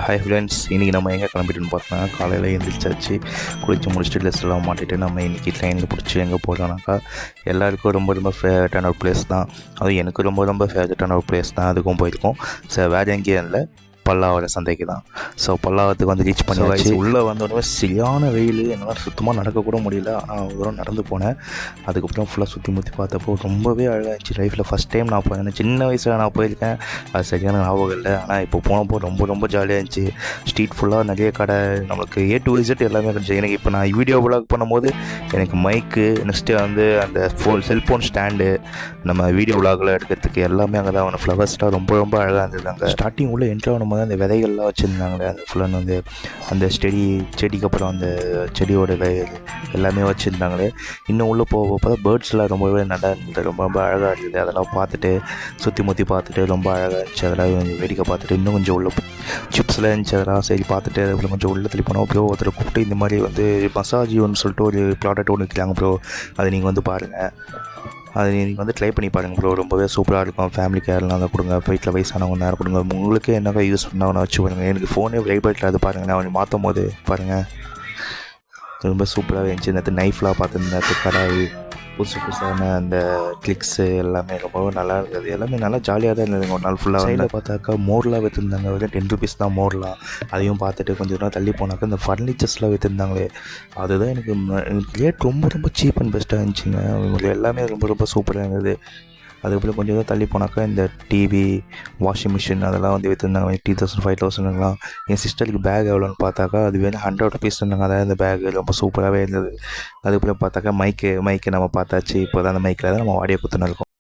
Hi friends, இன்றைக்கி நம்ம எங்கே கிளம்பிட்டுன்னு பார்த்தோன்னா காலையில் எழுந்திரிச்சாச்சு, குளிச்சு முடிச்சுட்டு ட்ரெஸ்லாம் மாட்டிட்டு நம்ம இன்றைக்கி ட்ரெயினில் பிடிச்சி எங்கே போகிறோம்னாக்கா எல்லாேருக்கும் ரொம்ப ஃபேவரட்டான ஒரு பிளேஸ் தான். அதுவும் எனக்கு ரொம்ப ஃபேவரட்டான ஒரு பிளேஸ் தான். அதுக்கும் போயிருக்கோம். வேறு எங்கேயும் இல்லை, பல்லாவர சந்தைக்கு தான். ஸோ பல்லாவரத்துக்கு வந்து ரீச் பண்ணியாச்சு. உள்ளே வந்தோடனே சரியான வெயில், என்னால் சுத்தமாக நடக்கக்கூட முடியல. ஆனால் ஒரு தூரம் நடந்து போனேன். அதுக்கப்புறம் ஃபுல்லாக சுற்றி முற்றி பார்த்தப்போ ரொம்பவே அழகாக இருந்துச்சு. லைஃப்பில் ஃபஸ்ட் டைம் நான் போனேன். சின்ன வயசில் நான் போயிருக்கேன், அது சரியான ஞாபகம் இல்லை. ஆனால் இப்போ போனப்போ ரொம்ப ஜாலியாக இருந்துச்சு. ஸ்ட்ரீட் ஃபுல்லாக நிறைய கடை, நம்மளுக்கு A to Z எல்லாமே இருந்துச்சு. எனக்கு இப்போ நான் வீடியோ விளாக் பண்ணும்போது எனக்கு மைக்கு, நெக்ஸ்ட்டு வந்து அந்த செல்ஃபோன் ஸ்டாண்டு, நம்ம வீடியோ விளாகில் எடுக்கிறதுக்கு எல்லாமே அங்கே தான். ஃப்ளவர்ஸ்லாம் ரொம்ப அழகாக இருந்தது. அங்கே ஸ்டார்டிங் உள்ள என்ட்ரி ஆகும்போது அந்த விதைகள்லாம் வச்சுருந்தாங்களே, அந்த ஃபுல்லாக வந்து அந்த செடிக்கு அப்புறம் அந்த செடியோட எல்லாமே வச்சுருந்தாங்களே. இன்னும் உள்ளே போக தான் பேர்ட்ஸ்லாம் ரொம்பவே நல்லா இருந்தது, ரொம்ப அழகாக இருந்தது. அதெல்லாம் பார்த்துட்டு சுற்றி முற்றி பார்த்துட்டு ரொம்ப அழகாக இருந்துச்சு. அதெல்லாம் வேடிக்கை பார்த்துட்டு இன்னும் கொஞ்சம் உள்ள சிப்ஸ்லாம் இருந்துச்சு. அதெல்லாம் சரி பார்த்துட்டு அதுக்குள்ள கொஞ்சம் உள்ள தள்ளி போனோம். ப்ரோ ஒருத்தர் கூப்பிட்டு இந்த மாதிரி வந்து மசாஜின்னு சொல்லிட்டு ஒரு ப்ராடக்ட் ஒன்று விற்கிறாங்க ப்ரோ, அதை நீங்கள் வந்து பாருங்கள், அது நீங்கள் வந்து ட்ரை பண்ணி பாருங்கள் ப்ரோ, ரொம்பவே சூப்பராக இருக்கும். ஃபேமிலி கேர்லாம் தான் கொடுங்க, வீட்டில் வயசானவங்க நேரம் கொடுங்க, உங்களுக்கு என்னக்கா யூஸ் பண்ணால் வச்சு பாருங்கள். எனக்கு ஃபோனே வைப்ரேட்டில் அது பாருங்கள், நான் கொஞ்சம் மாற்றும் போது பாருங்கள், ரொம்ப சூப்பராகவே இருந்துச்சு. நேற்று நைஃப்லாம் பார்த்துருந்தேன், கடாய், புதுசான அந்த கிளிக்ஸு எல்லாமே ரொம்பவே நல்லா இருந்தது. எல்லாமே நல்லா ஜாலியாக தான் இருந்தது. ஒரு நாள் ஃபுல்லாக சைடில் பார்த்தாக்கா மோர்லாம் விற்றுருந்தாங்க, வெறும் 10 rupees தான் மோர்லாம். அதையும் பார்த்துட்டு கொஞ்சம் நேரம் தள்ளி போனாக்கா இந்த ஃபர்னிச்சர்ஸ்லாம் விற்றுருந்தாங்களே, அதுதான் எனக்கு ரேட் ரொம்ப சீப் அண்ட் பெஸ்ட்டாக இருந்துச்சுங்க. எல்லாமே ரொம்ப சூப்பராக இருந்தது. அதுக்கப்புறம் கொஞ்சம் தான் தள்ளி போனாக்கா இந்த டிவி, வாஷிங் மிஷின் அதெல்லாம் வந்து விற்றுருந்தாங்க 30,000 5,000லாம். என் சிஸ்டருக்கு பேக் எவ்வளோன்னு பார்த்தாக்கா அது வேணும் 100 rupees இருந்தாங்க. அதான் இந்த பேக் ரொம்ப சூப்பராகவே இருந்தது. அதுக்கப்புறம் பார்த்தாக்கா மைக்கு நம்ம பார்த்தாச்சு. இப்போ தான் அந்த மைக்கில் தான் நம்ம ஆடியோ குத்துன்னு இருக்கோம்.